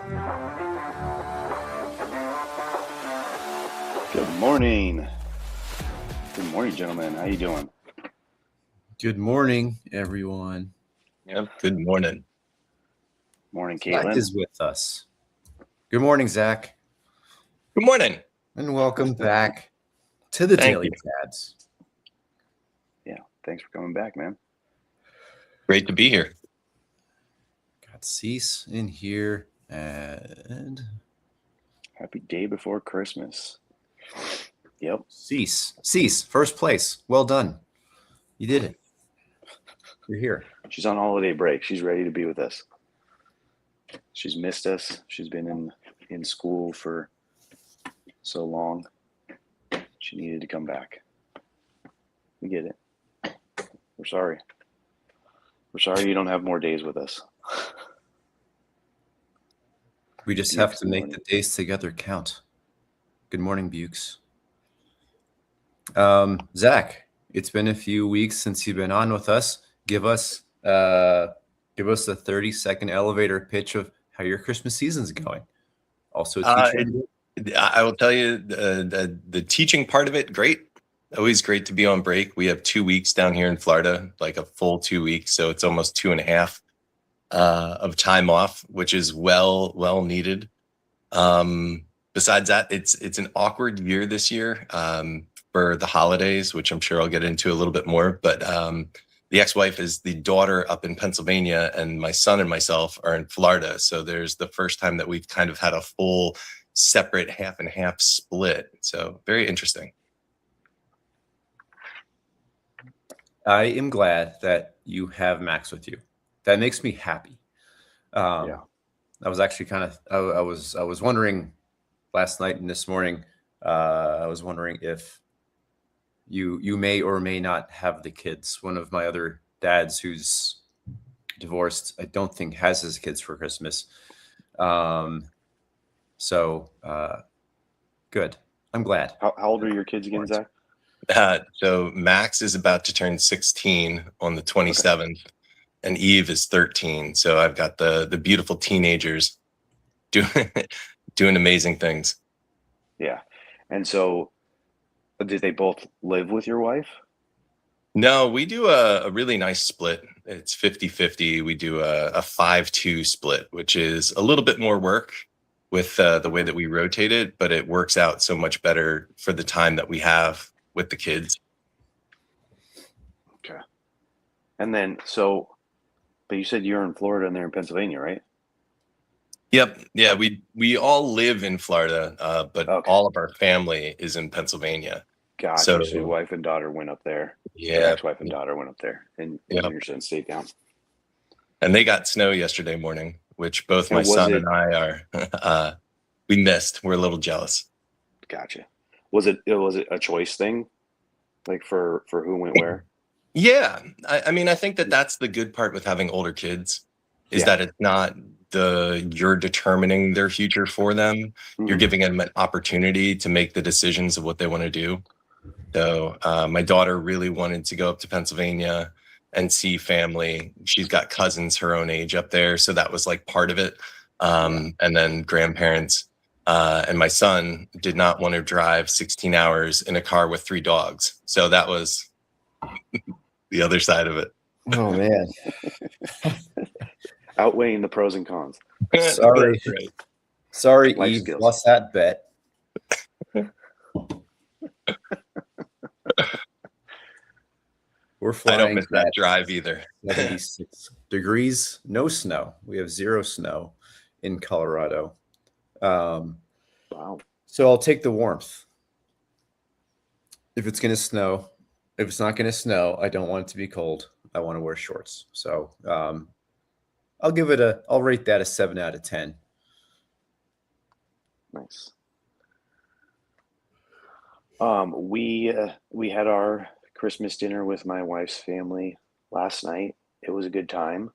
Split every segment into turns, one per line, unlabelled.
Good morning. Good morning, gentlemen. How you doing?
Good morning, everyone.
Yep. Good morning.
Morning,
Zach
Caitlin.
is with us. Good morning, Zach,
Good morning.
and welcome back to the
Thank
Daily
you.
Tads.
Yeah, thanks for coming back, man.
Great to be here.
Got Cease in here, and
Happy day before Christmas. Yep.
Cease, first place. Well done. You did it. You're here.
She's on holiday break. She's ready to be with us. She's missed us. She's been in school for so long. She needed to come back. We get it. We're sorry. We're sorry you don't have more days with us.
We just have to make the days together count. Good morning, Bukes. Zach, it's been a few weeks since you've been on with us. Give us a 30-second elevator pitch of how your Christmas season's going. Also, a teacher.
I will tell you the teaching part of it, great. Always great to be on break. We have 2 weeks down here in Florida, like a full 2 weeks. So it's almost 2.5 of time off, which is well needed. Besides that, it's an awkward year this year for the holidays, which I'm sure I'll get into a little bit more. But the ex-wife is the daughter up in Pennsylvania, and my son and myself are in Florida. So there's the first time that we've kind of had a full separate half and half split. So very interesting.
I am glad that you have Max with you. That makes me happy.
Yeah.
I was actually I was wondering last night and this morning. I was wondering if you may or may not have the kids. One of my other dads who's divorced, I don't think has his kids for Christmas. So good. I'm glad.
How old are your kids again, Zach?
So Max is about to turn 16 on the 27th, and Eve is 13. So I've got the beautiful teenagers doing amazing things.
Yeah. And so did they both live with your wife?
No, we do a really nice split. It's 50-50. We do a 5-2 split, which is a little bit more work with the way that we rotate it, but it works out so much better for the time that we have with the kids.
Okay. And then, but you said you're in Florida and they're in Pennsylvania, right?
Yep. Yeah, we all live in Florida, but all of our family is in Pennsylvania.
Gotcha. So your wife and daughter went up there.
Yeah.
Your ex-wife and daughter went up there, and your son stayed down.
And they got snow yesterday morning, which both my son and I are. We missed. We're a little jealous.
Gotcha. Was it a choice thing, like for who went where?
Yeah, I mean, I think that's the good part with having older kids, is that it's not you're determining their future for them. Mm-hmm. You're giving them an opportunity to make the decisions of what they want to do. So my daughter really wanted to go up to Pennsylvania and see family. She's got cousins her own age up there, so that was like part of it. And then grandparents. And my son did not want to drive 16 hours in a car with 3 dogs. So that was the other side of it.
Oh, man.
Outweighing the pros and cons.
Sorry. Sorry, Eve. Skills. Lost that bet. We're flying.
I don't miss that drive either.
76 degrees, no snow. We have 0 snow in Colorado.
Wow.
So I'll take the warmth. If it's going to snow, if it's not going to snow, I don't want it to be cold. I want to wear shorts. So I'll rate that a 7 out of 10.
Nice. We had our Christmas dinner with my wife's family last night. It was a good time.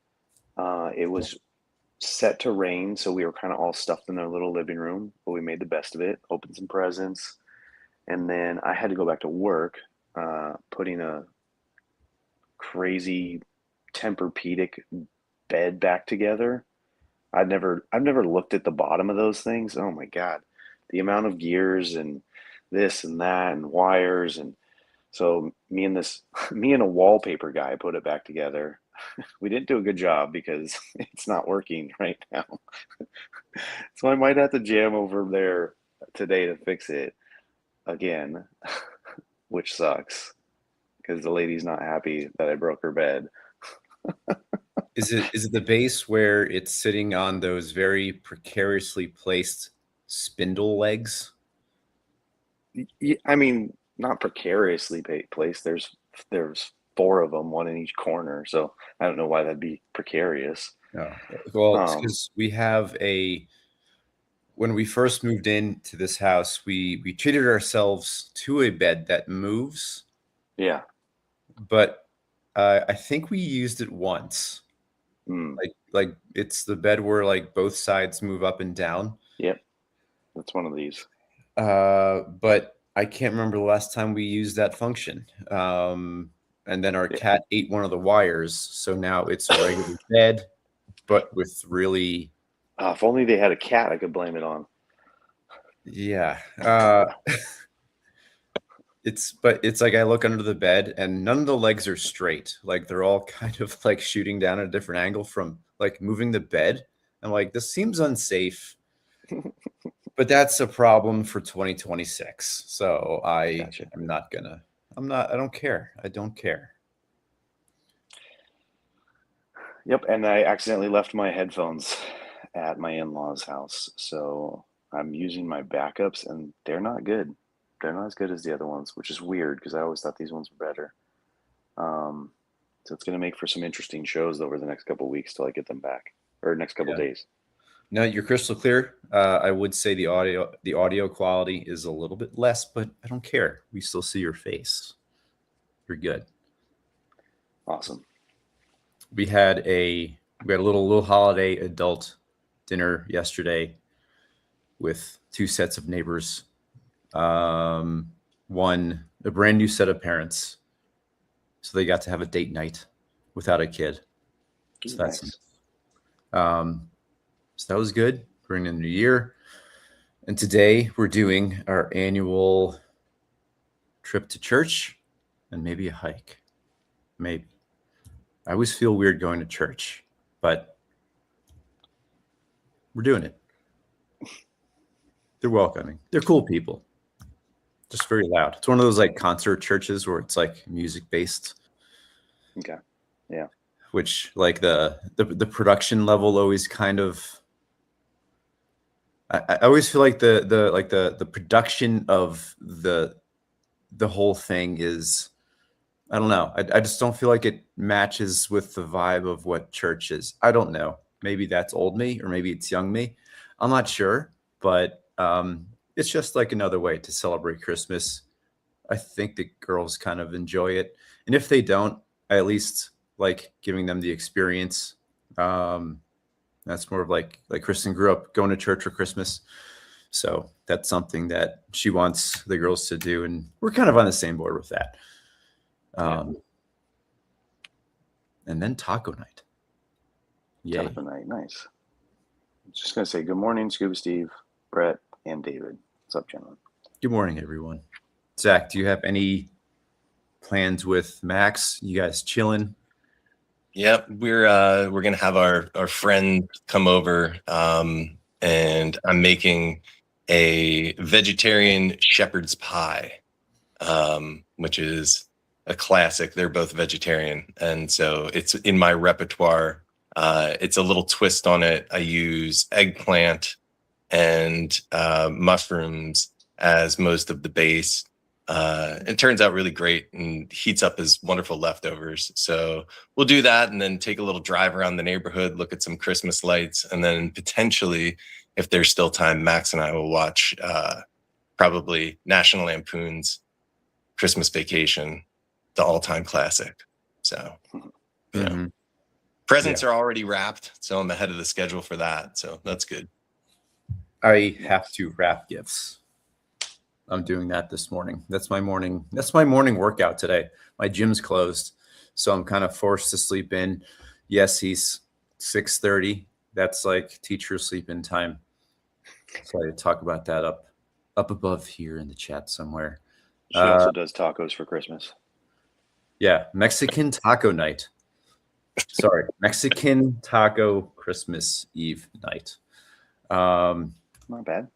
It was set to rain, so we were kind of all stuffed in their little living room, but we made the best of it, opened some presents, and then I had to go back to work, putting a crazy Tempur-Pedic bed back together. I've never looked at the bottom of those things. Oh my God, the amount of gears and this and that and wires. And so me and a wallpaper guy put it back together. We didn't do a good job because it's not working right now. So I might have to jam over there today to fix it again, which sucks because the lady's not happy that I broke her bed.
Is it the base where it's sitting on those very precariously placed spindle legs?
I mean, not precariously placed. There's four of them, one in each corner. So I don't know why that'd be precarious.
No. Well,
Um,
because we have when we first moved into this house, we treated ourselves to a bed that moves,
yeah.
but I think we used it once.
Mm,
Like it's the bed where like both sides move up and down.
yep. That's one of these.
But I can't remember the last time we used that function. And then our
Yeah.
cat ate one of the wires, so now it's a regular bed, but with really,
If only they had a cat I could blame it on.
yeah. It's like I look under the bed and none of the legs are straight. Like they're all kind of like shooting down at a different angle from like moving the bed. I'm like, this seems unsafe. But that's a problem for 2026. So
Gotcha.
I don't care. I don't care.
Yep. And I accidentally left my headphones at my in-laws' house. So I'm using my backups and they're not good. They're not as good as the other ones, which is weird because I always thought these ones were better. So it's going to make for some interesting shows over the next couple of weeks till I get them back, or next couple of
Yeah.
days.
No, you're crystal clear. I would say the audio quality is a little bit less, but I don't care. We still see your face. You're good.
Awesome.
We had a little holiday adult dinner yesterday with two sets of neighbors. One a brand new set of parents, so they got to have a date night without a kid. So that's
Nice.
so that was good. We're in the new year, and today we're doing our annual trip to church and maybe a hike. Maybe. I always feel weird going to church, but we're doing it. They're welcoming. They're cool people. Just very loud. It's one of those like concert churches where it's like music based,
Okay.
which like the production level always kind of. I always feel like the production of the whole thing is, I don't know. I just don't feel like it matches with the vibe of what church is. I don't know. Maybe that's old me or maybe it's young me. I'm not sure, but it's just like another way to celebrate Christmas. I think the girls kind of enjoy it. And if they don't, I at least like giving them the experience. That's more of like Kristen grew up going to church for Christmas. So that's something that she wants the girls to do. And we're kind of on the same board with that. And then taco night. Yay.
Taco night. Nice. Just going to say good morning, Scuba Steve, Brett, and David. What's up, gentlemen?
Good morning, everyone. Zach, do you have any plans with Max? You guys chilling?
Yep, we're gonna have our friend come over, and I'm making a vegetarian shepherd's pie, which is a classic. They're both vegetarian, and so it's in my repertoire. It's a little twist on it. I use eggplant and mushrooms as most of the base. It turns out really great and heats up as wonderful leftovers. So we'll do that and then take a little drive around the neighborhood, look at some Christmas lights, and then potentially, if there's still time, Max and I will watch probably National Lampoon's Christmas Vacation, the all-time classic. So, yeah.
Mm-hmm.
Presents are already wrapped, so I'm ahead of the schedule for that. So that's good.
I have to wrap gifts. I'm doing that this morning. That's my morning workout today. My gym's closed, so I'm kind of forced to sleep in. Yes, he's 6:30, That's like teacher sleep-in time. So I talk about that up above here in the chat somewhere.
She also does tacos for Christmas.
Yeah, Mexican taco night. Sorry, Mexican taco Christmas Eve night.
Not bad.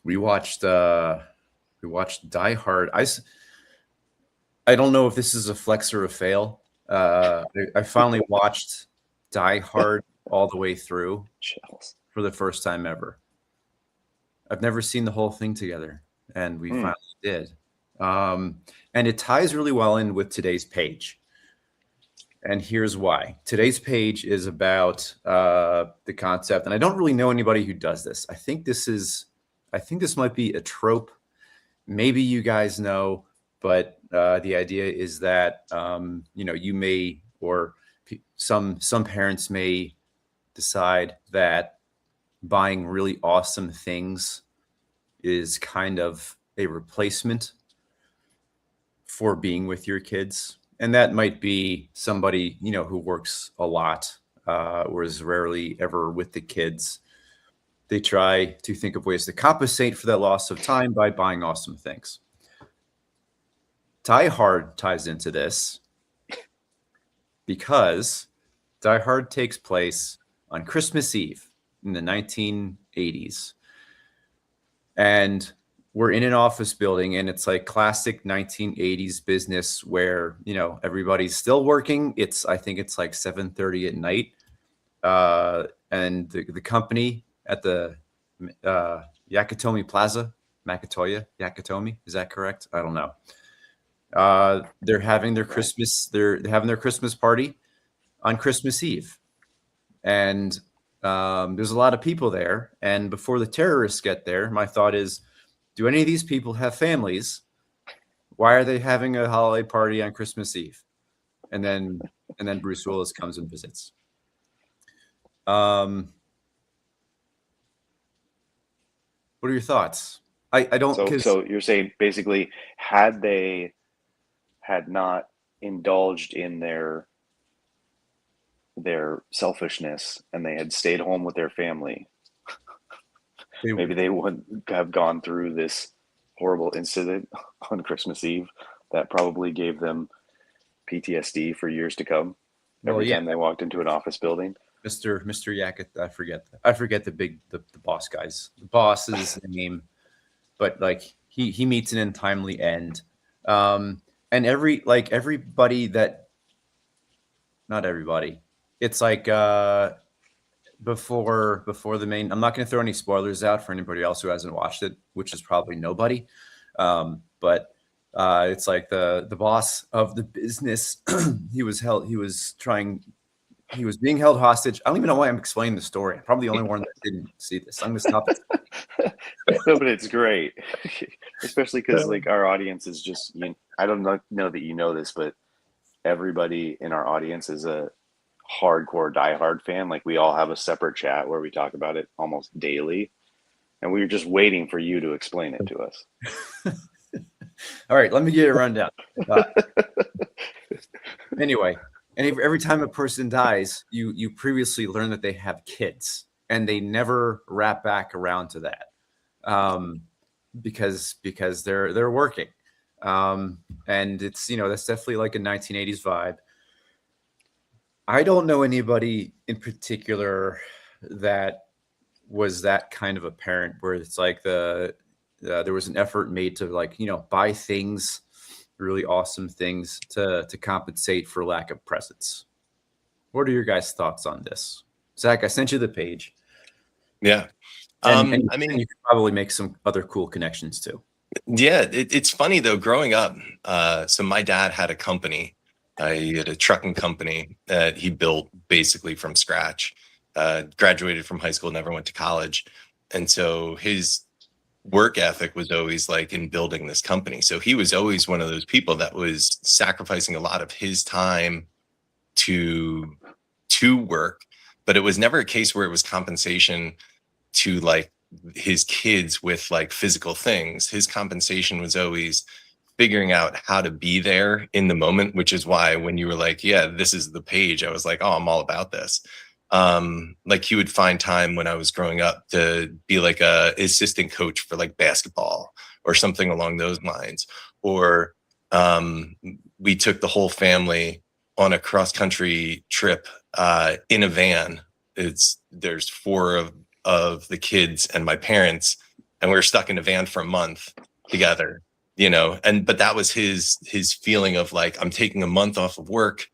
We watched Die Hard. I don't know if this is a flex or a fail. I finally watched Die Hard all the way through
Shells.
for the first time ever. I've never seen the whole thing together, and we finally did. And it ties really well in with today's page. And here's why. Today's page is about the concept, and I don't really know anybody who does this. I think this might be a trope. Maybe you guys know, but the idea is that you may, or some parents may decide that buying really awesome things is kind of a replacement for being with your kids. And that might be somebody, who works a lot, or is rarely ever with the kids. They try to think of ways to compensate for that loss of time by buying awesome things. Die Hard ties into this because Die Hard takes place on Christmas Eve in the 1980s. And we're in an office building, and it's like classic 1980s business where, everybody's still working. I think it's like 7:30 at night. And the company at the Yakatomi Plaza, Yakatomi, is that correct? I don't know. They're having their Christmas party on Christmas Eve. And there's a lot of people there. And before the terrorists get there, my thought is, do any of these people have families? Why are they having a holiday party on Christmas Eve? And then Bruce Willis comes and visits. What are your thoughts? I don't.
So you're saying basically, had they had not indulged in their selfishness and they had stayed home with their family, maybe they wouldn't have gone through this horrible incident on Christmas Eve that probably gave them PTSD for years to come. Every time they walked into an office building.
Mr. Yacket, I forget the boss guys. The boss's name, but like he meets an untimely end. And everybody that, not everybody. It's like before the main. I'm not going to throw any spoilers out for anybody else who hasn't watched it, which is probably nobody. But it's like the boss of the business. He was being held hostage. I don't even know why I'm explaining the story. I'm probably the only one that didn't see this. I'm going to stop it.
No, but it's great, especially because like our audience is just. I don't know that you know this, but everybody in our audience is a hardcore Die Hard fan. Like we all have a separate chat where we talk about it almost daily, and we were just waiting for you to explain it to us.
All right, let me get a rundown. Anyway, and every time a person dies, you previously learn that they have kids, and they never wrap back around to that, because they're working, and it's that's definitely like a 1980s vibe. I don't know anybody in particular that was that kind of a parent where it's like there was an effort made to buy things, really awesome things to compensate for lack of presents. What are your guys' thoughts on this? Zach, I sent you the page.
Yeah.
And I mean, you could probably make some other cool connections too.
Yeah. It's funny though, growing up. So my dad had a company. He had a trucking company that he built basically from scratch. Graduated from high school, never went to college. And so his work ethic was always like in building this company. So he was always one of those people that was sacrificing a lot of his time to work, but it was never a case where it was compensation to like his kids with like physical things. His compensation was always figuring out how to be there in the moment, which is why when you were like, yeah, this is the page, I was like, oh, I'm all about this. Like he would find time when I was growing up to be like a assistant coach for like basketball or something along those lines. Or we took the whole family on a cross country trip in a van. There's four of the kids and my parents, and we were stuck in a van for a month together, but that was his feeling of like, I'm taking a month off of work.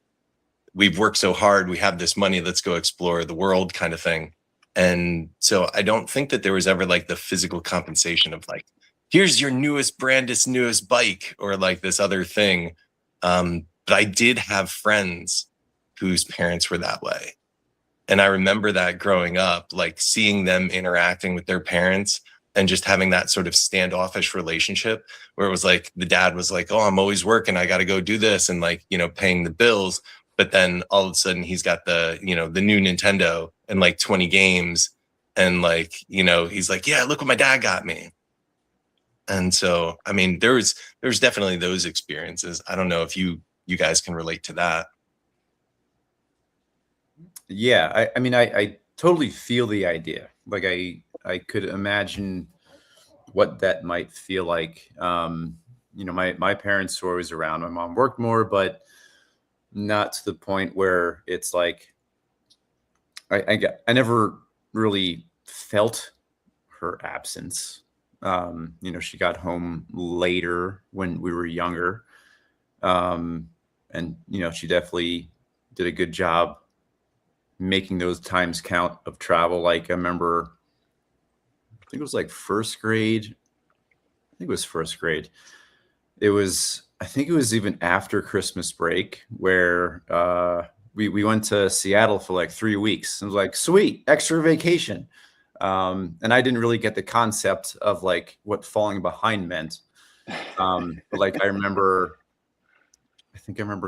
We've worked so hard. We have this money. Let's go explore the world kind of thing. And so I don't think that there was ever like the physical compensation of like, here's your newest bike or like this other thing. But I did have friends whose parents were that way. And I remember that growing up, like seeing them interacting with their parents and just having that sort of standoffish relationship where it was like the dad was like, oh, I'm always working. I got to go do this and like, paying the bills. But then all of a sudden he's got the new Nintendo and like 20 games. And like, he's like, yeah, look what my dad got me. And so, I mean, there's definitely those experiences. I don't know if you guys can relate to that.
Yeah, I mean, I totally feel the idea. Like I could imagine what that might feel like. My parents were always around. My mom worked more, but not to the point where it's like I never really felt her absence. She got home later when we were younger. And she definitely did a good job making those times count of travel. Like I remember, I think it was like first grade. I think it was first grade. I think it was even after Christmas break where we went to Seattle for like 3 weeks. It was like, sweet, extra vacation. And I didn't really get the concept of like what falling behind meant. But like I remember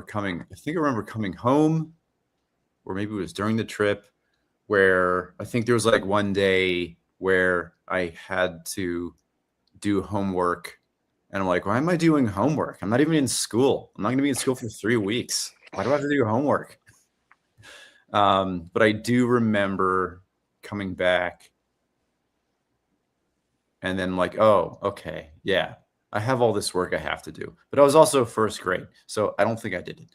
coming home, or maybe it was during the trip, where I think there was like one day where I had to do homework. And I'm like, why am I doing homework? I'm not even in school. I'm not going to be in school for 3 weeks. Why do I have to do homework? But I do remember coming back and then like, oh, okay, yeah, I have all this work I have to do. But I was also first grade, so I don't think I did it.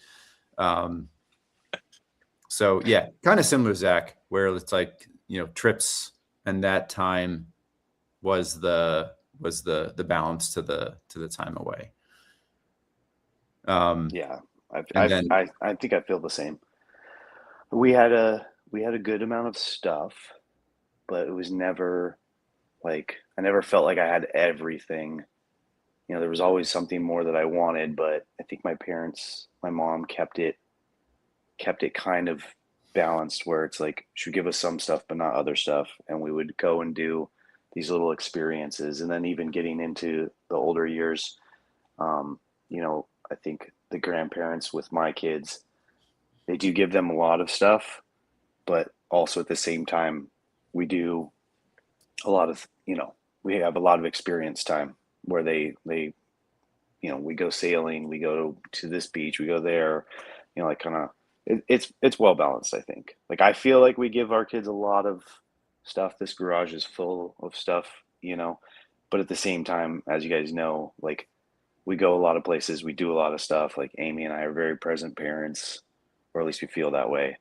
So yeah, kind of similar, Zach, where it's like, trips and that time was the balance to the time away.
Yeah, I think I feel the same. We had a good amount of stuff, but it was never like I never felt like I had everything. There was always something more that I wanted, but I think my mom kept it kind of balanced where it's like she would give us some stuff but not other stuff, and we would go and do these little experiences. And then even getting into the older years, I think the grandparents with my kids, they do give them a lot of stuff, but also at the same time we do a lot of we have a lot of experience time where they we go sailing, we go to this beach, we go there, like kind of it's well balanced. I think, like, I feel like we give our kids a lot of stuff. This garage is full of stuff, but at the same time, as you guys know, like, we go a lot of places, we do a lot of stuff. Like, Amy and I are very present parents, or at least we feel that way.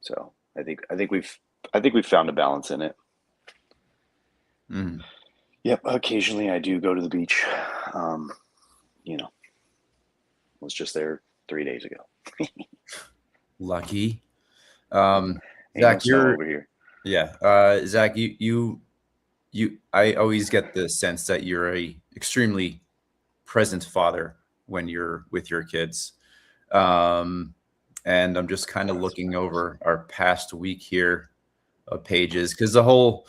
So I think we've found a balance in it.
Mm.
Yep. Occasionally I do go to the beach. Was just there 3 days ago.
Lucky.
Ain't no
Zach,
snow
you're
over here.
yeah. Zach, you I always get the sense that you're a extremely present father when you're with your kids. And I'm just kind of looking over our past week here of pages, because the whole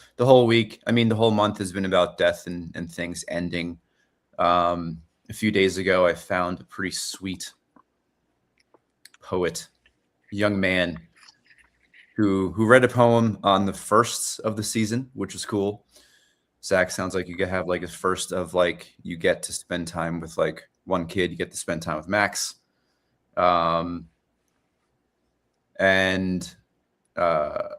week, I mean, the whole month has been about death and things ending. A few days ago, I found a pretty sweet poet, young man, who read a poem on the first of the season, which was cool. Zach, sounds like you could have like a first of like, you get to spend time with like one kid, you get to spend time with Max. and there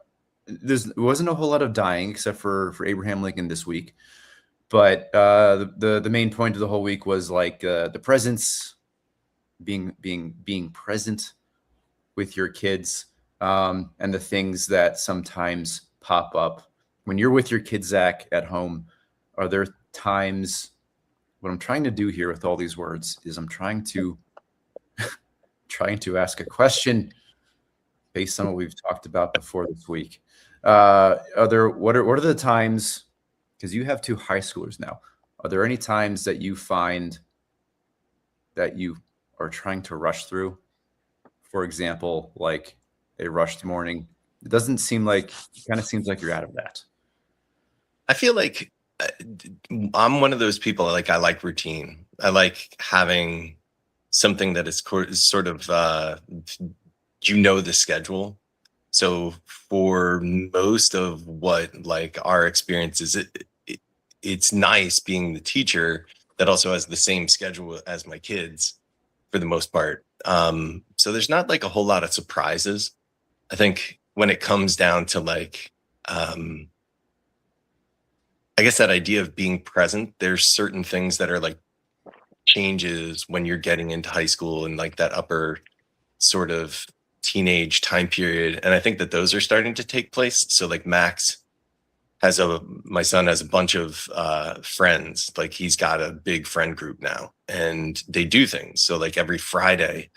wasn't a whole lot of dying except for Abraham Lincoln this week. But the main point of the whole week was like the presence, being present with your kids, and the things that sometimes pop up when you're with your kids, Zach, at home. Are there times? What I'm trying to do here with all these words is I'm trying to ask a question based on what we've talked about before this week. What are the times? Because you have two high schoolers now. Are there any times that you find that you are trying to rush through? For example, like a rushed morning. It doesn't seem like, it kind of seems like you're out of that.
I feel like I'm one of those people, like I like routine. I like having something that is sort of, the schedule. So for most of what like our experience is, it's nice being the teacher that also has the same schedule as my kids for the most part. So there's not like a whole lot of surprises. I think when it comes down to like, I guess that idea of being present, there's certain things that are like changes when you're getting into high school and like that upper sort of teenage time period. And I think that those are starting to take place. So like Max my son has a bunch of friends. Like he's got a big friend group now and they do things. So like every Friday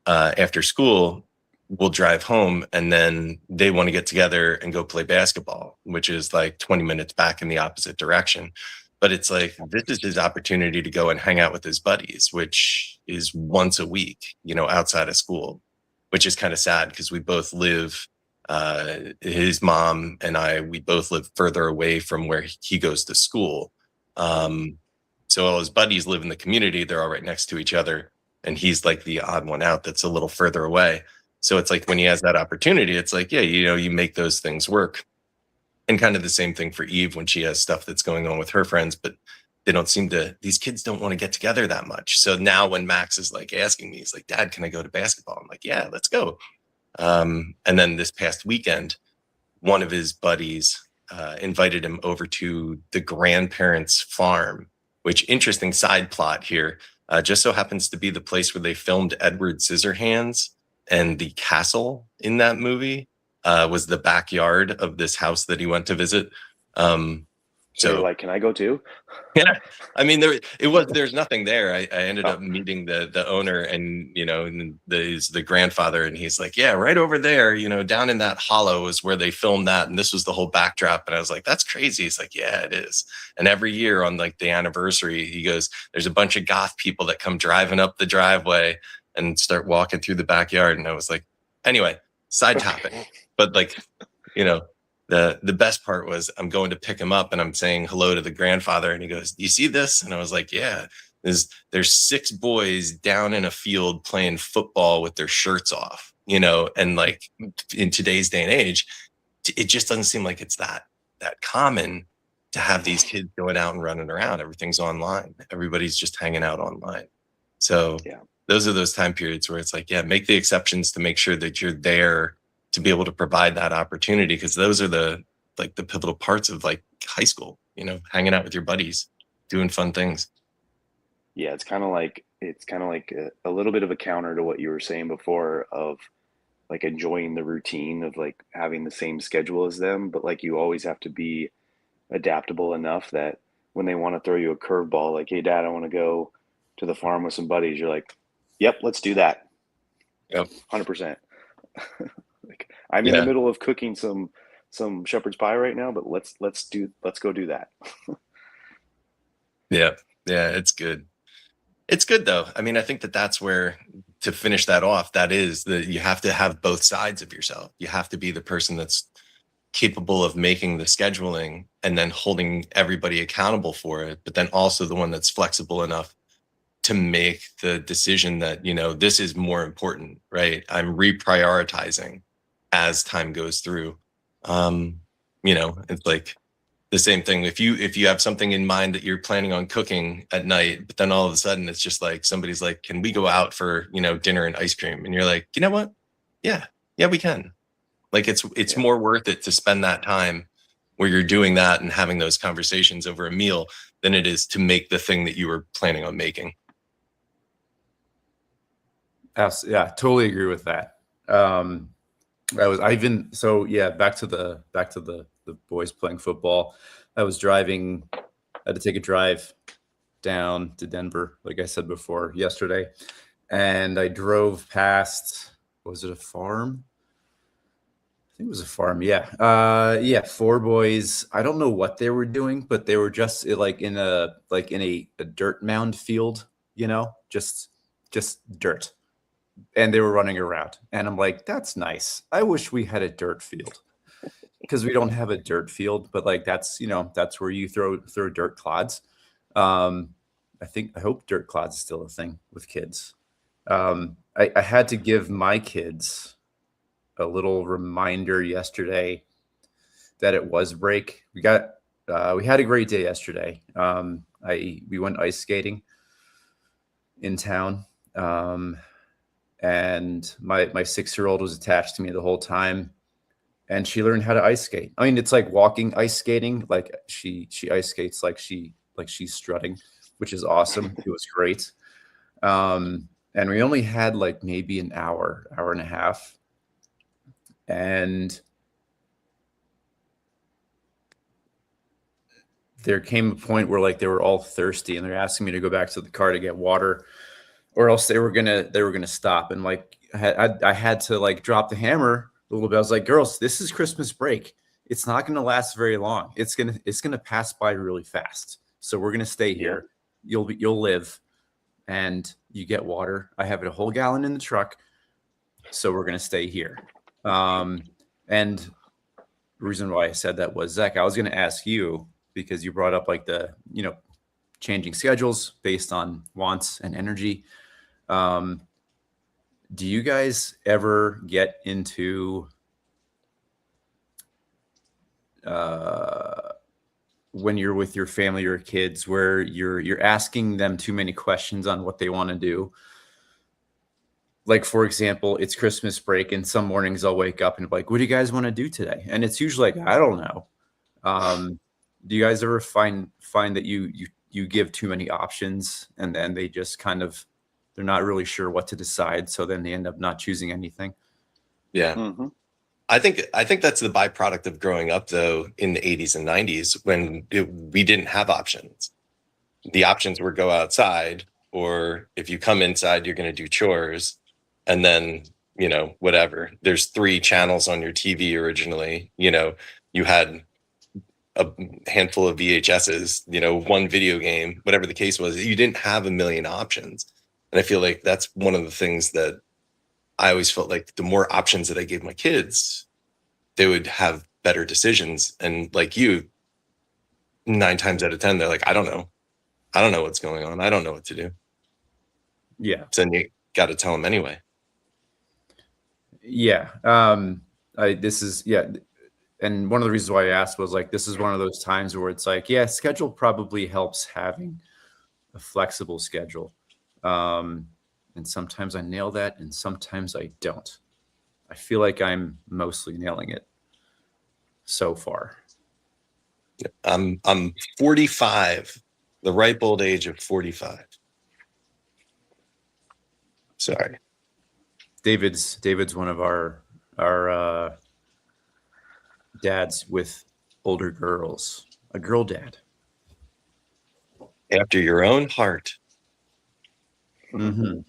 after school, we'll drive home and then they want to get together and go play basketball, which is like 20 minutes back in the opposite direction. But it's like, this is his opportunity to go and hang out with his buddies, which is once a week, outside of school, which is kind of sad because we both live, his mom and we both live further away from where he goes to school. So all his buddies live in the community. They're all right next to each other. And he's like the odd one out that's a little further away. So it's like when he has that opportunity, it's like, yeah, you make those things work. And kind of the same thing for Eve when she has stuff that's going on with her friends, but these kids don't want to get together that much. So now when Max is like asking me, he's like, Dad, can I go to basketball? I'm like, yeah, let's go. And then this past weekend, one of his buddies invited him over to the grandparents' farm, which, interesting side plot here, just so happens to be the place where they filmed Edward Scissorhands, and the castle in that movie was the backyard of this house that he went to visit.
So you're like, can I go too?
Yeah, I mean, there's nothing there. I ended up meeting the owner and, and the grandfather, and he's like, yeah, right over there, down in that hollow is where they filmed that. And this was the whole backdrop. And I was like, that's crazy. He's like, yeah, it is. And every year on like the anniversary, he goes, there's a bunch of goth people that come driving up the driveway and start walking through the backyard. And I was like, anyway, side topic, but like, the best part was I'm going to pick him up and I'm saying hello to the grandfather. And he goes, do you see this? And I was like, yeah, there's 6 boys down in a field playing football with their shirts off, and like in today's day and age, it just doesn't seem like it's that common to have these kids going out and running around. Everything's online. Everybody's just hanging out online. So yeah, those are those time periods where it's like, yeah, make the exceptions to make sure that you're there to be able to provide that opportunity. Because those are the pivotal parts of like high school, hanging out with your buddies, doing fun things.
Yeah. It's kind of like a little bit of a counter to what you were saying before of like enjoying the routine of like having the same schedule as them. But like, you always have to be adaptable enough that when they want to throw you a curveball, like, hey Dad, I want to go to the farm with some buddies. You're like, yep, let's do that.
Yep.
100%. Like, I'm in the middle of cooking some shepherd's pie right now, but let's go do that.
Yeah, it's good. It's good though. I mean, I think that's where, to finish that off, that is that you have to have both sides of yourself. You have to be the person that's capable of making the scheduling and then holding everybody accountable for it, but then also the one that's flexible enough to make the decision that, this is more important, right? I'm reprioritizing as time goes through. It's like the same thing. If you have something in mind that you're planning on cooking at night, but then all of a sudden it's just like somebody's like, can we go out for, dinner and ice cream? And you're like, you know what? Yeah, Yeah, we can. Like it's
Yeah.
more worth it to spend that time where you're doing that and having those conversations over a meal than it is to make the thing that you were planning on making.
Yeah, totally agree with that. Back to the boys playing football. I was driving. I had to take a drive down to Denver, like I said before, yesterday, and I drove past. Was it a farm? I think it was a farm. Yeah. Yeah. Four boys. I don't know what they were doing, but they were just like in a dirt mound field, just dirt. And they were running around. And I'm like, that's nice. I wish we had a dirt field because we don't have a dirt field, but like that's where you throw dirt clods. Um, I hope dirt clods is still a thing with kids. I had to give my kids a little reminder yesterday that it was break. We had a great day yesterday. We went ice skating in town. And my 6-year-old was attached to me the whole time, and she learned how to ice skate. I mean, it's like walking ice skating. Like she ice skates like she's strutting, which is awesome. It was great. And we only had like maybe an hour and a half, and there came a point where like they were all thirsty and they're asking me to go back to the car to get water, or else they were gonna stop. And like I had to like drop the hammer a little bit. I was like, girls, this is Christmas break. It's not gonna last very long. It's gonna pass by really fast. So we're gonna stay here. You'll live, and you get water. I have a whole gallon in the truck, so we're gonna stay here. And the reason why I said that was, Zach, I was gonna ask you, because you brought up like the changing schedules based on wants and energy. Do you guys ever get into when you're with your family or kids where you're asking them too many questions on what they want to do? Like, for example, it's Christmas break, and some mornings I'll wake up and be like, what do you guys want to do today? And it's usually like, I don't know. Do you guys ever find that you give too many options, and then they just they're not really sure what to decide, so then they end up not choosing anything?
Yeah.
Mm-hmm.
I think that's the byproduct of growing up, though, in the 80s and 90s when we didn't have options. The options were go outside, or if you come inside, you're going to do chores. And then, whatever. There's 3 channels on your TV originally. You had a handful of VHSs, one video game, whatever the case was. You didn't have a million options. And I feel like that's one of the things that I always felt like the more options that I gave my kids, they would have better decisions. And like you, 9 times out of 10, they're like, I don't know. I don't know what's going on. I don't know what to do.
Yeah.
So then you got to tell them anyway.
Yeah. And one of the reasons why I asked was like, this is one of those times where it's like, yeah, schedule probably helps having a flexible schedule. And sometimes I nail that, and sometimes I don't. I feel like I'm mostly nailing it so far.
I'm 45, the ripe old age of 45. Sorry.
David's one of our dads with older girls, a girl dad.
After your own heart.
Mm-hmm.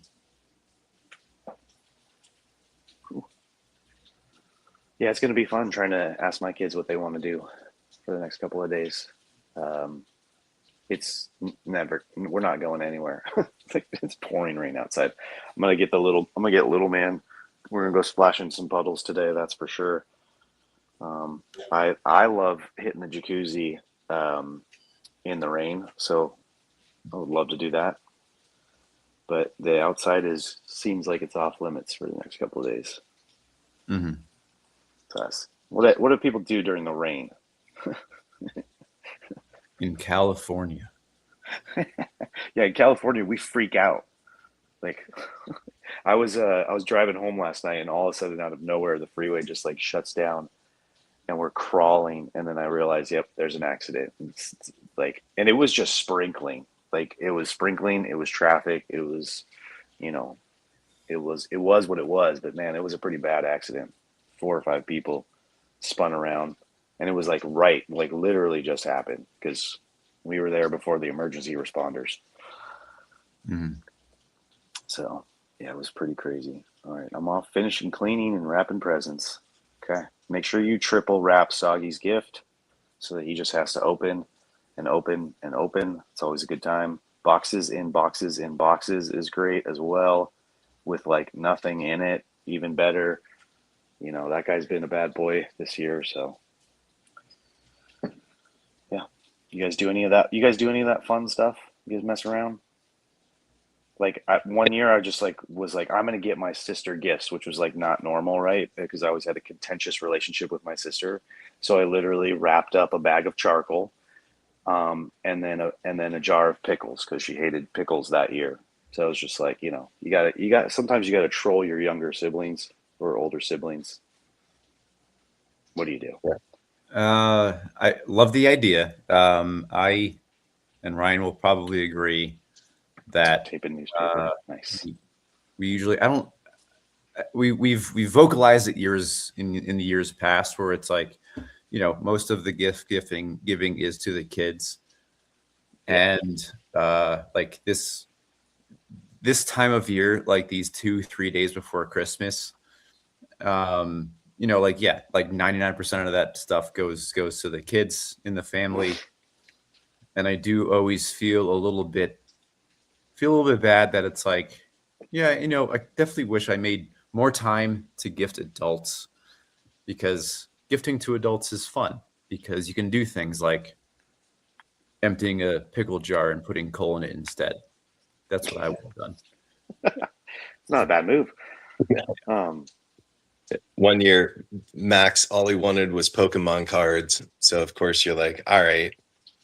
Yeah, it's going to be fun trying to ask my kids what they want to do for the next couple of days. We're not going anywhere. It's pouring rain outside. I'm going to get little man. We're going to go splash in some puddles today. That's for sure. I love hitting the jacuzzi in the rain, so I would love to do that. But the outside seems like it's off limits for the next couple of days.
Mm-hmm.
To us. What do people do during the rain?
In California.
Yeah, in California we freak out. Like I was driving home last night, and all of a sudden, out of nowhere, the freeway just like shuts down, and we're crawling. And then I realized, yep, there's an accident. It's like, and it was just sprinkling. Like it was sprinkling. It was traffic. It was, you know, it was what it was. But man, it was a pretty bad accident. 4 or 5 people spun around, and it was like like literally just happened because we were there before the emergency responders.
Mhm.
So yeah, it was pretty crazy. All right, I'm off finishing cleaning and wrapping presents. Okay, make sure you triple wrap Soggy's gift so that he just has to open and open and open. It's always a good time. Boxes in boxes in boxes is great as well, with like nothing in it, even better. You know, that guy's been a bad boy this year, so yeah. You guys do any of that? You guys do any of that fun stuff? You guys mess around? Like one year I just like was like, I'm gonna get my sister gifts, which was like not normal, right? Because I always had a contentious relationship with my sister. So I literally wrapped up a bag of charcoal, and then a jar of pickles because she hated pickles that year. So it was just like, you got sometimes you gotta troll your younger siblings or older siblings. What do you do?
I love the idea. I and Ryan will probably agree that
Taping newspaper. Nice.
we usually I don't we've vocalized it years in the years past where it's like, most of the giving is to the kids, and like this time of year, like these 2-3 days before Christmas, like, yeah, like 99% of that stuff goes to the kids in the family. And I do always feel a little bit bad that it's like, yeah, I definitely wish I made more time to gift adults, because gifting to adults is fun because you can do things like emptying a pickle jar and putting coal in it instead. That's what I would have done.
It's not a bad move.
One year, Max, all he wanted was Pokemon cards. So of course you're like, all right,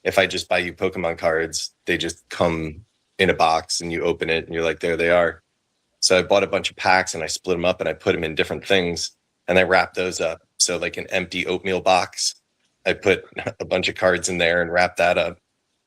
if I just buy you Pokemon cards, they just come in a box and you open it and you're like, there they are. So I bought a bunch of packs and I split them up and I put them in different things and I wrapped those up. So like an empty oatmeal box, I put a bunch of cards in there and wrapped that up.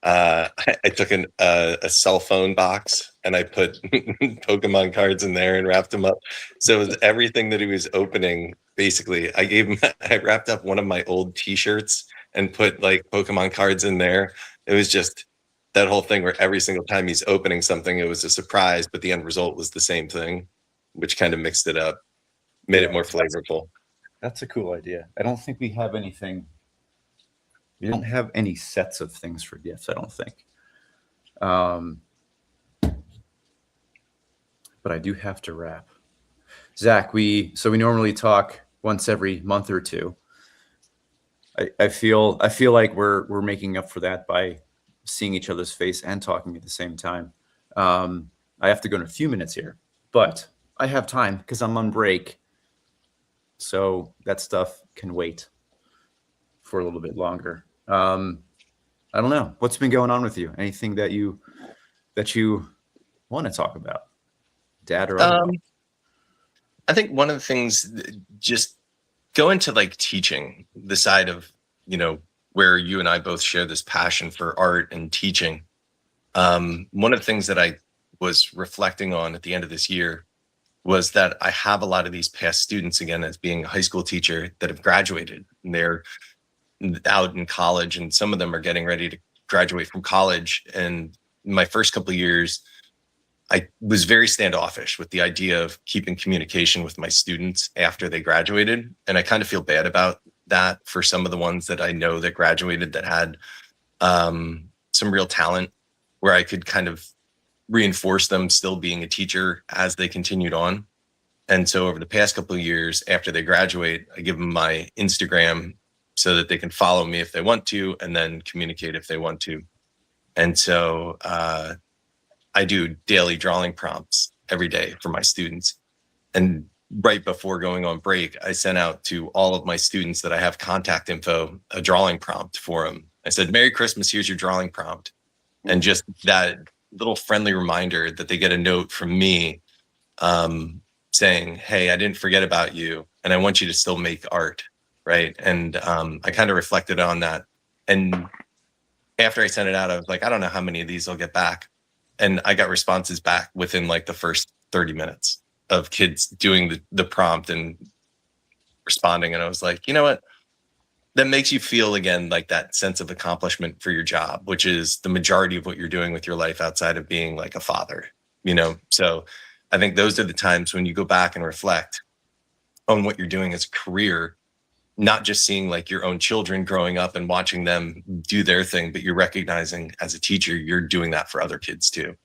I took a cell phone box and I put Pokemon cards in there and wrapped them up. So it was everything that he was opening. Basically, I wrapped up one of my old t-shirts and put like Pokemon cards in there. It was just that whole thing where every single time he's opening something, it was a surprise, but the end result was the same thing, which kind of mixed it up, made it more flavorful.
That's a cool idea. I don't think we have anything. We don't have any sets of things for gifts, I don't think. But I do have to wrap. Zach, we normally talk once every month or two. I feel like we're making up for that by seeing each other's face and talking at the same time. I have to go in a few minutes here, but I have time because I'm on break. So that stuff can wait for a little bit longer. I don't know. What's been going on with you? Anything that you want to talk about? Dad or otherwise?
I think one of the things, just go into like teaching, the side of, where you and I both share this passion for art and teaching. One of the things that I was reflecting on at the end of this year was that I have a lot of these past students, again, as being a high school teacher, that have graduated and they're out in college, and some of them are getting ready to graduate from college. And my first couple of years, I was very standoffish with the idea of keeping communication with my students after they graduated. And I kind of feel bad about that for some of the ones that I know that graduated that had some real talent, where I could kind of reinforce them still being a teacher as they continued on. And so over the past couple of years after they graduate, I give them my Instagram so that they can follow me if they want to, and then communicate if they want to. And so I do daily drawing prompts every day for my students. And right before going on break, I sent out to all of my students that I have contact info, a drawing prompt for them. I said, Merry Christmas, here's your drawing prompt. And just that little friendly reminder that they get a note from me saying, hey, I didn't forget about you, and I want you to still make art, right? And I kind of reflected on that. And after I sent it out, I was like, I don't know how many of these I'll get back. And I got responses back within like the first 30 minutes of kids doing the prompt and responding. And I was like, you know what? That makes you feel again like that sense of accomplishment for your job, which is the majority of what you're doing with your life outside of being like a father, you know? So I think those are the times when you go back and reflect on what you're doing as a career, not just seeing like your own children growing up and watching them do their thing, but you're recognizing as a teacher, you're doing that for other kids too.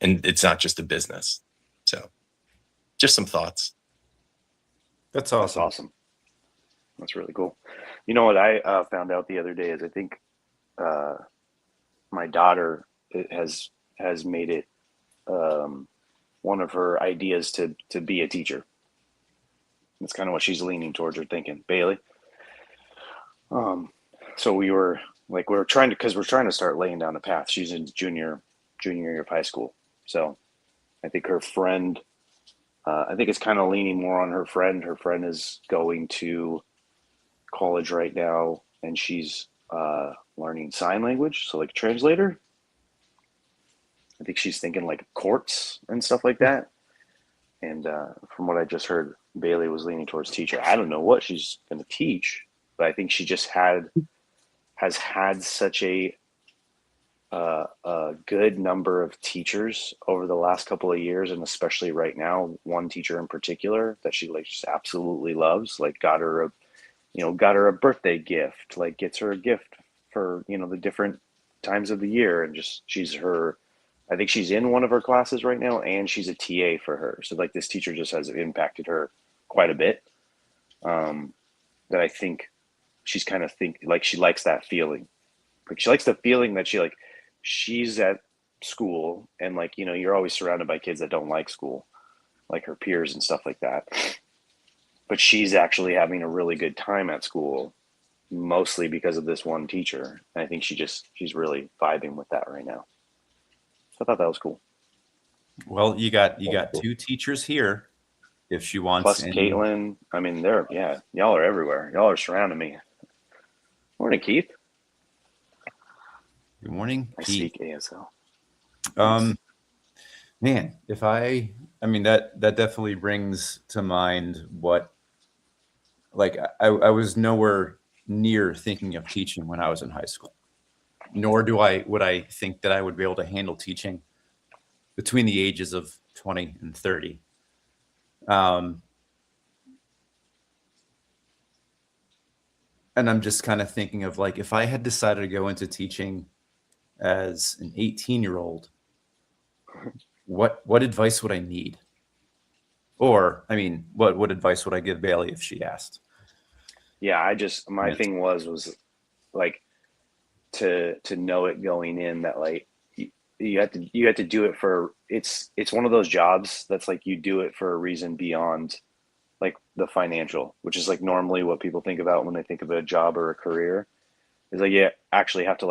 And it's not just a business. So just some thoughts.
That's
That's
awesome.
awesome. That's really cool. You know what I found out the other day is I think my daughter has made it one of her ideas to be a teacher. That's kind of what she's leaning towards or thinking. Bailey. So we were trying to, because we're trying to start laying down a path. She's in junior year of high school. So I think her friend, I think it's kind of leaning more on her friend. Her friend is going to college right now, and she's learning sign language, so like a translator. I think she's thinking like courts and stuff like that. And from what I just heard, Bailey was leaning towards teacher. I don't know what she's going to teach, but I think she just has had such a good number of teachers over the last couple of years, and especially right now, one teacher in particular that she like just absolutely loves. Like got her a birthday gift, like gets her a gift for the different times of the year, and just I think she's in one of her classes right now, and she's a TA for her. So like this teacher just has impacted her quite a bit. That I think she's kind of like she likes that feeling. Like she likes the feeling that she's at school, and like you're always surrounded by kids that don't like school, like her peers and stuff like that. But she's actually having a really good time at school, mostly because of this one teacher. And I think she's really vibing with that right now. So I thought that was cool.
Well, you got two teachers here. If she wants,
Plus Caitlin. I mean, y'all are everywhere. Y'all are surrounding me. Morning, Keith.
Good morning,
I
Pete.
speak ASL.
Man, I mean that definitely brings to mind what, like I was nowhere near thinking of teaching when I was in high school, nor would I think that I would be able to handle teaching between the ages of 20 and 30. And I'm just kind of thinking of like, if I had decided to go into teaching as an 18-year-old, what advice would I need? Or, I mean, what advice would I give Bailey if she asked?
Yeah, my thing was like to know it going in that like you have to do it for it's one of those jobs that's like you do it for a reason beyond like the financial, which is like normally what people think about when they think of a job or a career. Is like you actually have to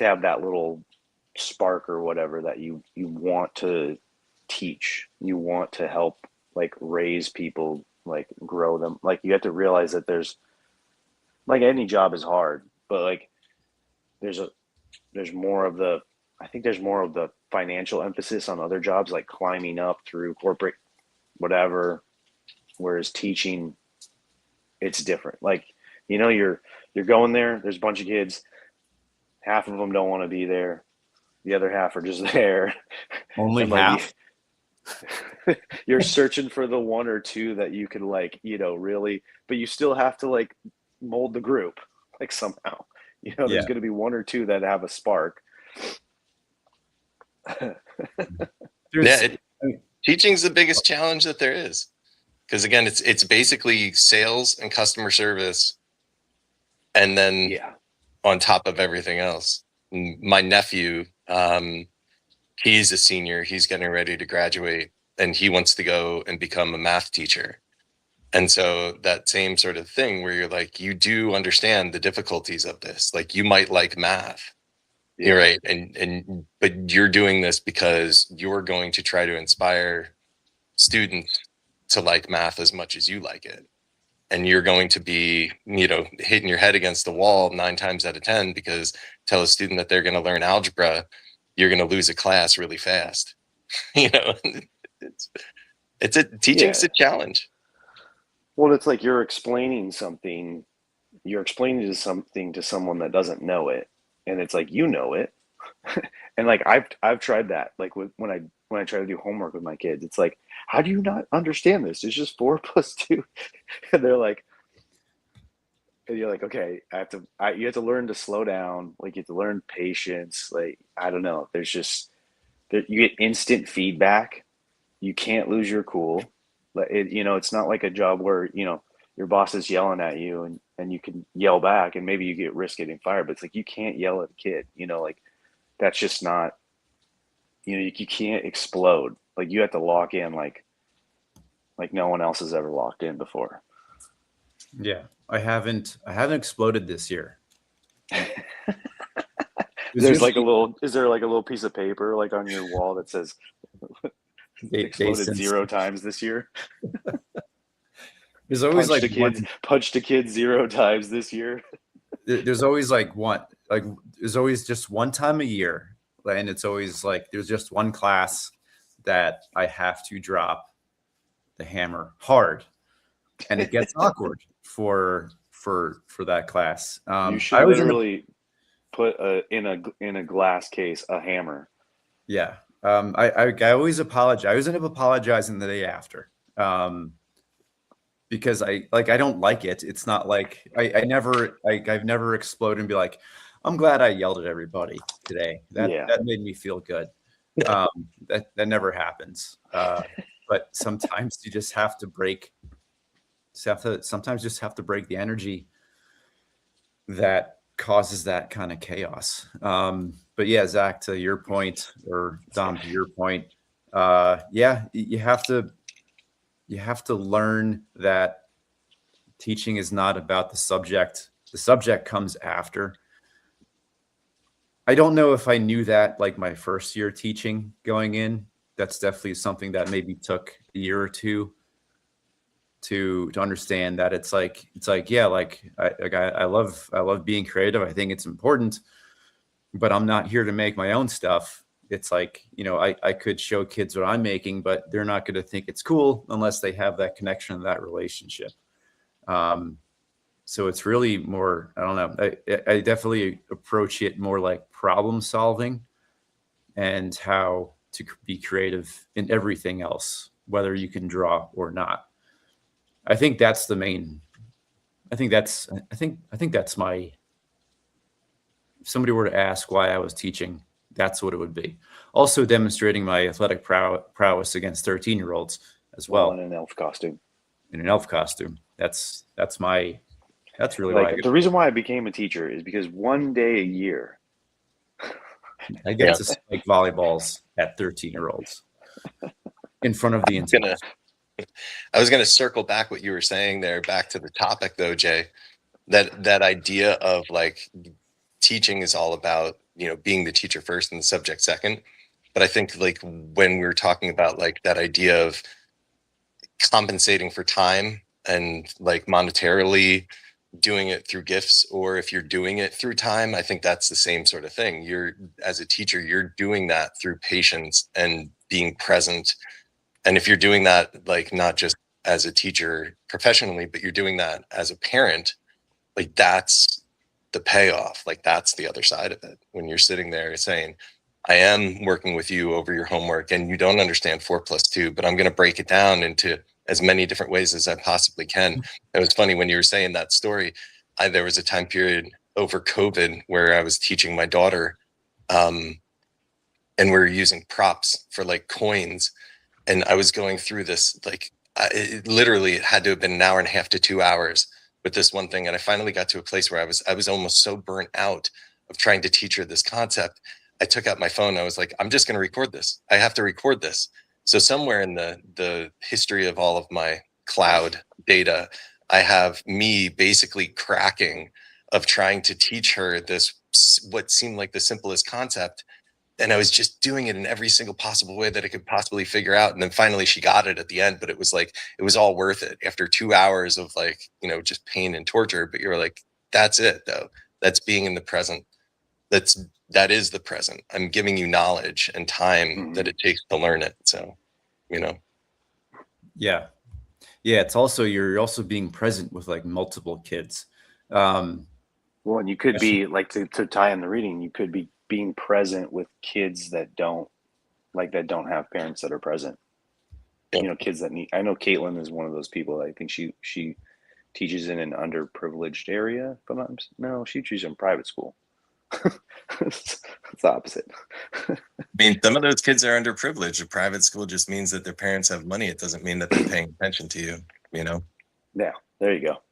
have that little spark or whatever that you want to teach, you want to help like raise people, like grow them. Like you have to realize that there's like any job is hard, but like there's more of the financial emphasis on other jobs, like climbing up through corporate whatever, whereas teaching, it's different. Like you're going there's a bunch of kids, half of them don't want to be there, the other half are just there.
Only
and
half.
You're searching for the one or two that you can really, but you still have to like mold the group like somehow. There's going to be one or two that have a spark.
Teaching's the biggest challenge that there is, because again, it's basically sales and customer service, and then on top of everything else. My nephew, he's a senior. He's getting ready to graduate, and he wants to go and become a math teacher. And so that same sort of thing where you're like, you do understand the difficulties of this. Like you might like math, You're right. But you're doing this because you're going to try to inspire students to like math as much as you like it. And you're going to be, hitting your head against the wall 9 times out of 10, because tell a student that they're going to learn algebra, you're going to lose a class really fast. It's teaching's a challenge.
Well, it's like you're explaining something to someone that doesn't know it, and it's like, you know it. And like I've tried that, like when I try to do homework with my kids, it's like, how do you not understand this? It's just 4 + 2. And they're like, and you're like, okay, you have to learn to slow down, like you have to learn patience, like I don't know, there's just you get instant feedback, you can't lose your cool. It's not like a job where your boss is yelling at you and you can yell back and maybe you get risk getting fired, but it's like you can't yell at a kid, like that's just not, you can't explode. Like you have to lock in like no one else has ever locked in before.
Yeah, I haven't exploded this year.
Is there like a little piece of paper like on your wall that says exploded 0 times this year?
There's always
punched a kid 0 times this year.
There's always there's always just one time a year, and it's always like there's just one class that I have to drop the hammer hard, and it gets awkward for that class.
You should literally put in a glass case a hammer.
Yeah. I always apologize. I always end up apologizing the day after. Because I don't like it. It's not like I've never exploded and be like, I'm glad I yelled at everybody today. That made me feel good. That never happens. But sometimes you just have to break. Sometimes just have to break the energy that causes that kind of chaos. But yeah, Zach, to your point, or Dom, to your point, you have to learn that teaching is not about the subject. The subject comes after. I don't know if I knew that like my first year teaching going in. That's definitely something that maybe took a year or two to understand that it's like I love being creative. I think it's important, but I'm not here to make my own stuff. It's like, I could show kids what I'm making, but they're not going to think it's cool unless they have that connection, that relationship. So it's really more, I don't know. I definitely approach it more like problem solving and how to be creative in everything else, whether you can draw or not. I think that's the main, I think that's my, if somebody were to ask why I was teaching, that's what it would be. Also demonstrating my athletic prowess against 13-year-olds as well.
In an elf costume.
That's really
like why the reason why I became a teacher is because one day a year
I get to spike volleyballs at 13-year-olds in front of the entire.
I was going to circle back what you were saying there, back to the topic though, Jay, that idea of like teaching is all about, being the teacher first and the subject second. But I think like when we were talking about like that idea of compensating for time and like monetarily doing it through gifts, or if you're doing it through time, I think that's the same sort of thing. You're, as a teacher, you're doing that through patience and being present. And if you're doing that, like not just as a teacher professionally, but you're doing that as a parent, like that's the payoff. Like that's the other side of it. When you're sitting there saying, I am working with you over your homework and you don't understand 4 + 2, but I'm going to break it down into as many different ways as I possibly can. It was funny when you were saying that story. There was a time period over COVID where I was teaching my daughter, and we were using props for like coins. And I was going through this, like, it had to have been an hour and a half to 2 hours with this one thing. And I finally got to a place where I was almost so burnt out of trying to teach her this concept. I took out my phone. I was like, I'm just going to record this. I have to record this. So somewhere in the history of all of my cloud data, I have me basically cracking of trying to teach her this what seemed like the simplest concept. And I was just doing it in every single possible way that I could possibly figure out. And then finally she got it at the end, but it was like, it was all worth it after 2 hours of like, just pain and torture. But you're like, that's it though. That's being in the present. That is the present. I'm giving you knowledge and time that it takes to learn it. So,
Yeah. It's also, you're also being present with like multiple kids.
Well, and you could be like, to tie in the reading, you could be being present with kids that don't have parents that are present. Kids that need. I know Caitlin is one of those people. I think she teaches in an underprivileged area. No, she teaches in private school. It's the opposite.
I mean, some of those kids are underprivileged. A private school just means that their parents have money. It doesn't mean that they're paying attention to you.
Yeah, there you go.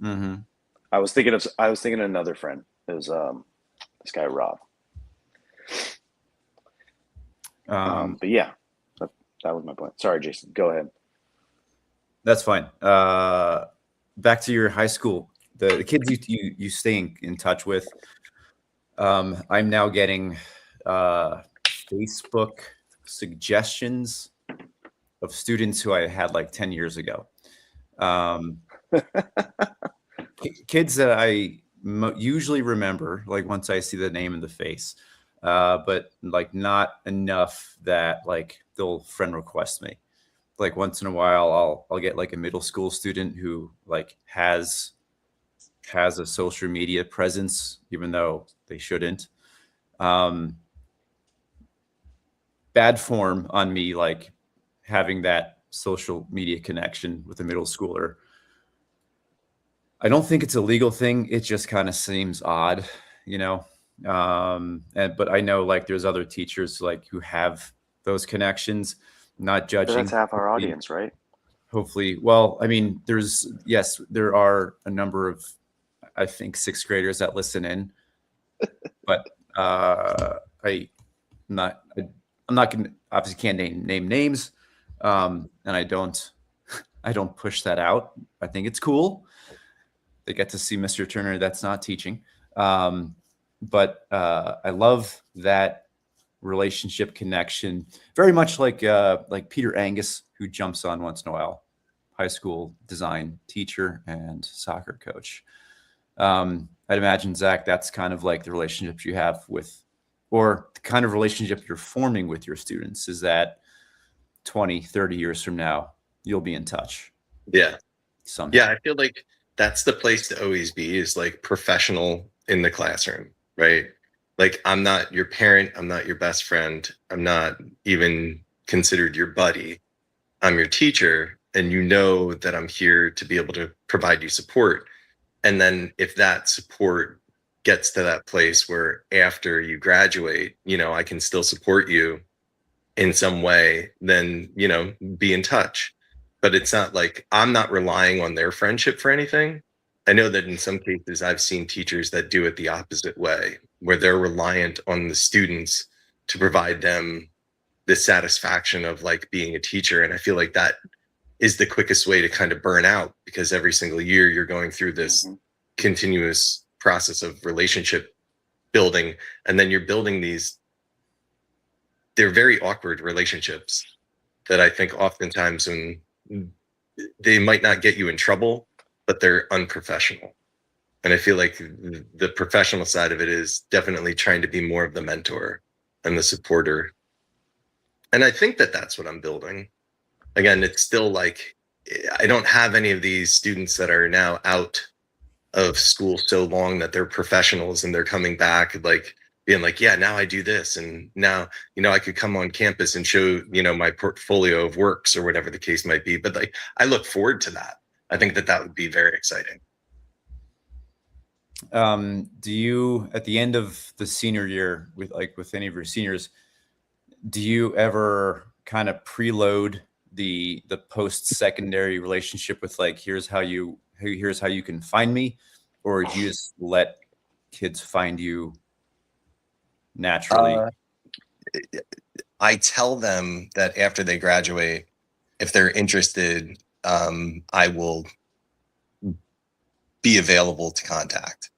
Mm-hmm.
I was thinking of another friend. It was this guy Rob. But yeah, that was my point. Sorry, Jason. Go ahead.
That's fine. Back to your high school, the kids you stay in touch with. I'm now getting Facebook suggestions of students who I had like 10 years ago. Kids that I usually remember, like once I see the name and the face, but like not enough that like they'll friend request me. Like once in a while, I'll get like a middle school student who like has a social media presence, even though they shouldn't. Bad form on me, like having that social media connection with a middle schooler. I don't think it's a legal thing. It just kind of seems odd, but I know like there's other teachers like who have those connections. Not judging.
That's half our audience, right?
Hopefully. Well, I mean, there are a number of, I think, sixth graders that listen in, but I'm not going to, obviously can't name names. And I don't push that out. I think it's cool. They get to see Mr. Turner. That's not teaching. But I love that relationship connection, very much like Peter Angus, who jumps on once in a while, high school design teacher and soccer coach. I'd imagine, Zach, that's kind of like the relationship you have with, or the kind of relationship you're forming with your students, is that 20, 30 years from now, you'll be in touch.
Yeah.
Somehow.
Yeah. I feel like that's the place to always be, is like professional in the classroom, right? Like, I'm not your parent. I'm not your best friend. I'm not even considered your buddy. I'm your teacher. And you know that I'm here to be able to provide you support. And then if that support gets to that place where after you graduate, I can still support you in some way, then, be in touch. But it's not like I'm not relying on their friendship for anything. I know that in some cases I've seen teachers that do it the opposite way, where they're reliant on the students to provide them the satisfaction of like being a teacher. And I feel like that is the quickest way to kind of burn out, because every single year you're going through this continuous process of relationship building. And then you're building they're very awkward relationships that I think oftentimes when they might not get you in trouble, but they're unprofessional. And I feel like the professional side of it is definitely trying to be more of the mentor and the supporter. And I think that that's what I'm building. Again, it's still like, I don't have any of these students that are now out of school so long that they're professionals and they're coming back, like being like, yeah, now I do this. And now, I could come on campus and show, my portfolio of works or whatever the case might be. But like, I look forward to that. I think that would be very exciting.
Do you, at the end of the senior year, with any of your seniors, do you ever kind of preload the post-secondary relationship with like, here's how you can find me, or do you just let kids find you naturally?
I tell them that after they graduate, if they're interested, I will be available to contact.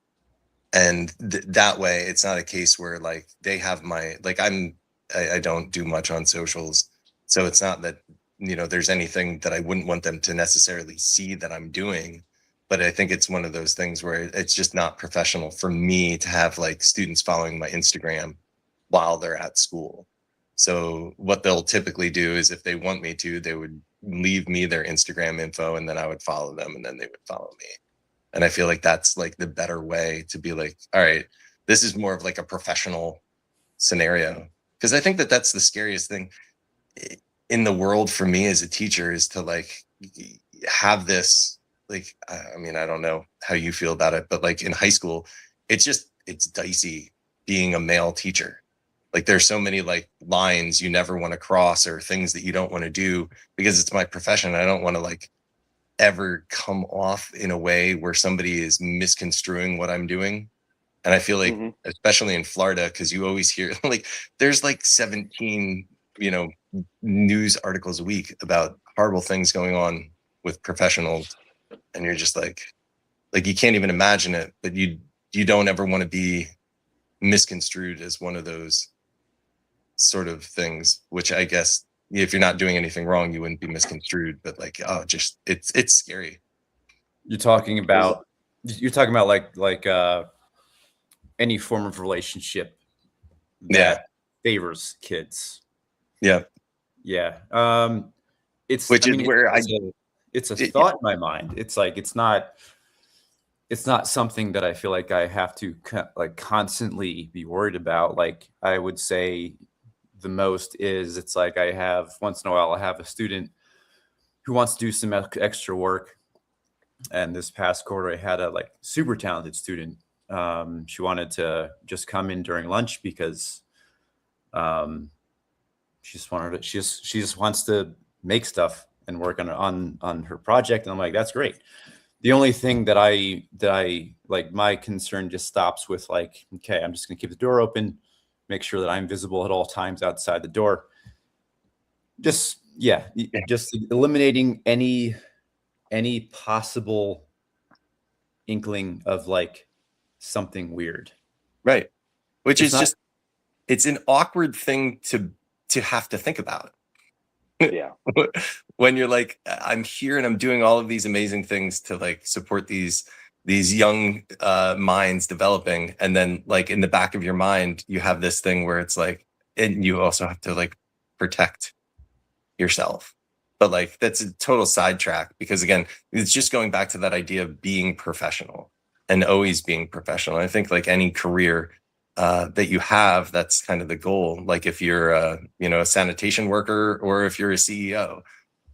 And that way it's not a case where like they have my, like I don't do much on socials. So it's not that, you know, there's anything that I wouldn't want them to necessarily see that I'm doing. But I think it's one of those things where it's just not professional for me to have like students following my Instagram while they're at school. So what they'll typically do is if they want me to, they would leave me their Instagram info and then I would follow them and then they would follow me. And I feel like that's like the better way to be like, all right, this is more of like a professional scenario. Because I think that that's the scariest thing in the world for me as a teacher is to like have this, like, I mean, I don't know how you feel about it, but like in high school, it's dicey being a male teacher. Like there's so many like lines you never want to cross or things that you don't want to do because it's my profession. I don't want to like ever come off in a way where somebody is misconstruing what I'm doing. And I feel like, especially in Florida, because you always hear like there's like 17, you know, news articles a week about horrible things going on with professionals. And you're just like you can't even imagine it, but you don't ever want to be misconstrued as one of those sort of things, which I guess if you're not doing anything wrong, you wouldn't be misconstrued, but like, oh, just it's scary.
You're talking about like any form of relationship that favors kids.
Yeah.
Yeah. It's
which is where
it's a thought in my mind. It's like it's not something that I feel like I have to like constantly be worried about. Like I would say the most is it's like I have once in a while I have a student who wants to do some extra work, and this past quarter I had a like super talented student. She wanted to just come in during lunch because she just wants to make stuff and work on her project. And I'm like, that's great. The only thing that I like, my concern just stops with like, okay, I'm just gonna keep the door open, make sure that I'm visible at all times outside the door. Just eliminating any possible inkling of like something weird.
Right. Which is just, it's an awkward thing to have to think about.
Yeah.
When you're like, I'm here and I'm doing all of these amazing things to like support these young minds developing. And then like in the back of your mind, you have this thing where it's like, and you also have to like protect yourself. But like, that's a total sidetrack because again, it's just going back to that idea of being professional and always being professional. I think like any career that you have, that's kind of the goal. Like if you're a sanitation worker or if you're a CEO,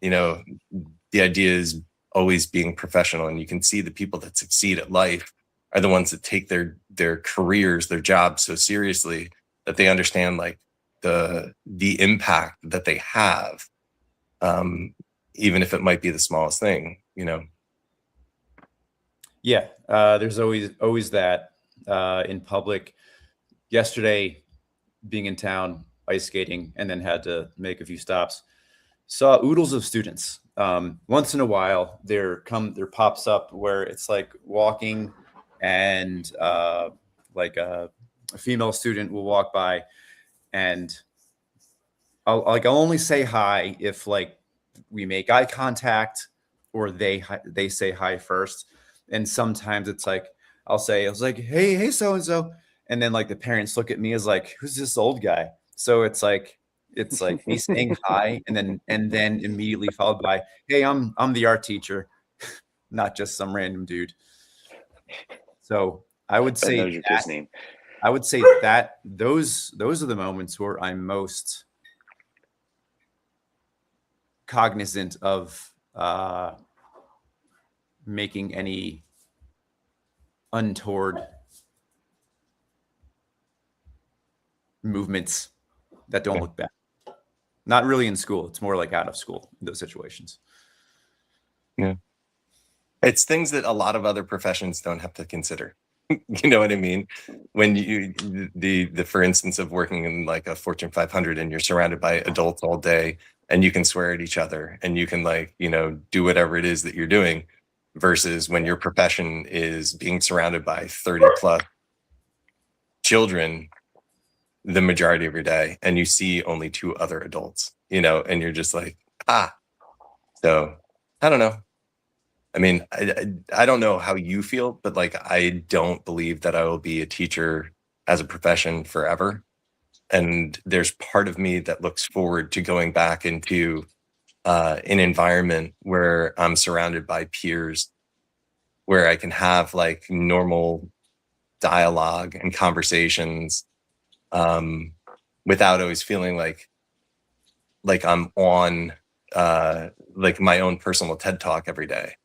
the idea is always being professional. And you can see the people that succeed at life are the ones that take their careers, their jobs so seriously that they understand like the impact that they have, even if it might be the smallest thing,
Yeah, there's always that in public. Yesterday, being in town, ice skating, and then had to make a few stops, saw oodles of students. Once in a while, there pops up where it's like walking, and like a female student will walk by, and I'll only say hi if like we make eye contact or they say hi first. And sometimes it's like I was like, hey, so and so. And then like the parents look at me as like, who's this old guy? So it's like me saying hi and then immediately followed by, hey, I'm the art teacher, not just some random dude. So I would say that those are the moments where I'm most cognizant of making any untoward movements that don't look bad. Not really in school. It's more like out of school in those situations.
Yeah. It's things that a lot of other professions don't have to consider. You know what I mean? When you, for instance of working in like a Fortune 500 and you're surrounded by adults all day and you can swear at each other and you can like, do whatever it is that you're doing versus when your profession is being surrounded by 30 plus children the majority of your day, and you see only two other adults, and you're just like, so I don't know. I mean, I don't know how you feel, but like, I don't believe that I will be a teacher as a profession forever. And there's part of me that looks forward to going back into an environment where I'm surrounded by peers, where I can have like normal dialogue and conversations without always feeling like I'm on like my own personal TED Talk every day,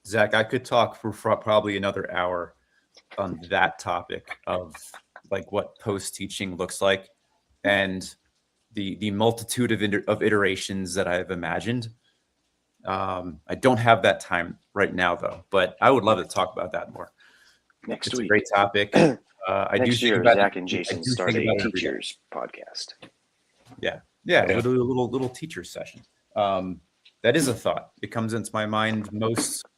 Zach, I could talk for probably another hour on that topic of like what post teaching looks like and the multitude of iterations that I've imagined. I don't have that time right now though, but I would love to talk about that more
Next
it's
week.
a great topic.
Next year, Zach and Jason start a teachers podcast.
Yeah, we'll do a little teacher session. That is a thought. It comes into my mind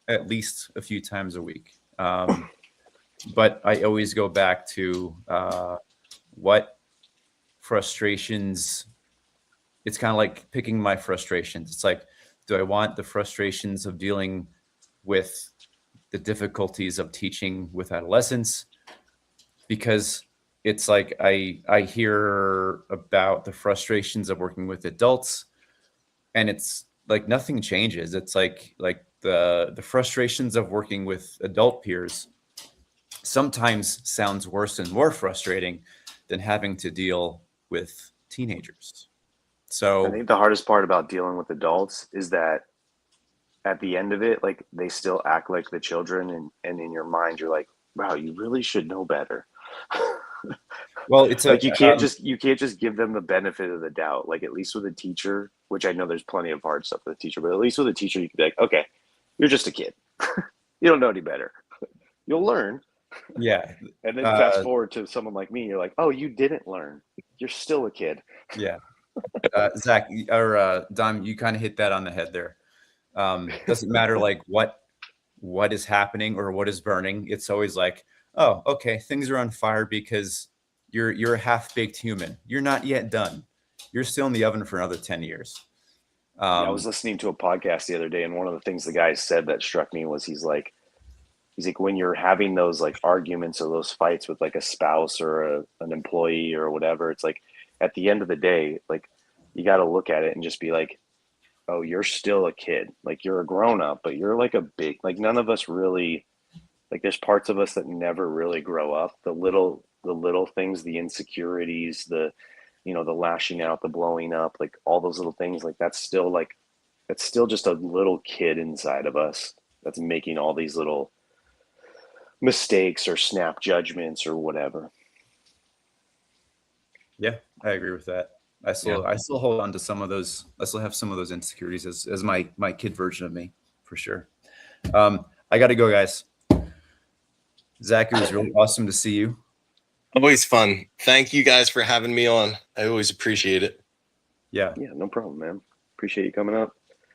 at least a few times a week. But I always go back to what frustrations. It's kind of like picking my frustrations. It's like, do I want the frustrations of dealing with the difficulties of teaching with adolescents? Because it's like I hear about the frustrations of working with adults, and it's like nothing changes. It's like the frustrations of working with adult peers sometimes sounds worse and more frustrating than having to deal with teenagers. So
I think the hardest part about dealing with adults is that at the end of it, like they still act like the children, and in your mind you're like, wow, you really should know better.
Well, it's
like you can't just give them the benefit of the doubt. Like at least with a teacher, which I know there's plenty of hard stuff with a teacher, but at least with a teacher you can be like, okay, you're just a kid. You don't know any better. You'll learn.
Yeah.
And then fast forward to someone like me, you're like, oh, you didn't learn. You're still a kid.
Yeah. Zach or Dom, you kind of hit that on the head there. Doesn't matter like what is happening or what is burning. It's always like, oh, okay, things are on fire because you're a half-baked human. You're not yet done. You're still in the oven for another 10 years.
I was listening to a podcast the other day, and one of the things the guy said that struck me was he's like, when you're having those like arguments or those fights with like a spouse or an employee or whatever, it's like at the end of the day, like you got to look at it and just be like, oh, you're still a kid. Like you're a grown up, but you're like like none of us really, like there's parts of us that never really grow up. The little things, the insecurities, the lashing out, the blowing up, like all those little things, like that's still just a little kid inside of us that's making all these little mistakes or snap judgments or whatever.
Yeah, I agree with that. I still hold on to some of those. I still have some of those insecurities as my kid version of me, for sure. I got to go, guys. Zach, it was really awesome to see you.
Always fun. Thank you guys for having me on. I always appreciate it.
Yeah,
no problem, man. Appreciate you coming up.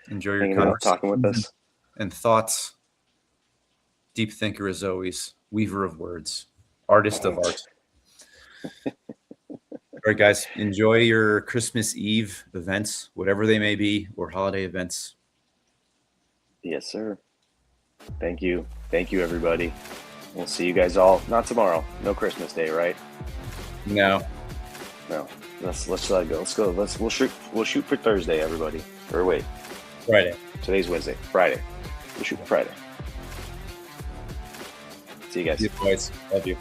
Enjoy your conversation,
talking with us,
and thoughts. Deep thinker as always, weaver of words, artist of art. All right, guys, enjoy your Christmas Eve events, whatever they may be, or holiday events.
Yes, sir. Thank you. Thank you, everybody. We'll see you guys all, not tomorrow. No Christmas Day, right?
No.
Let's let it go. Let's go. We'll shoot for Thursday, everybody. Or wait.
Friday.
Today's Wednesday. Friday. We'll shoot for Friday. See you guys.
See you, boys. Love you.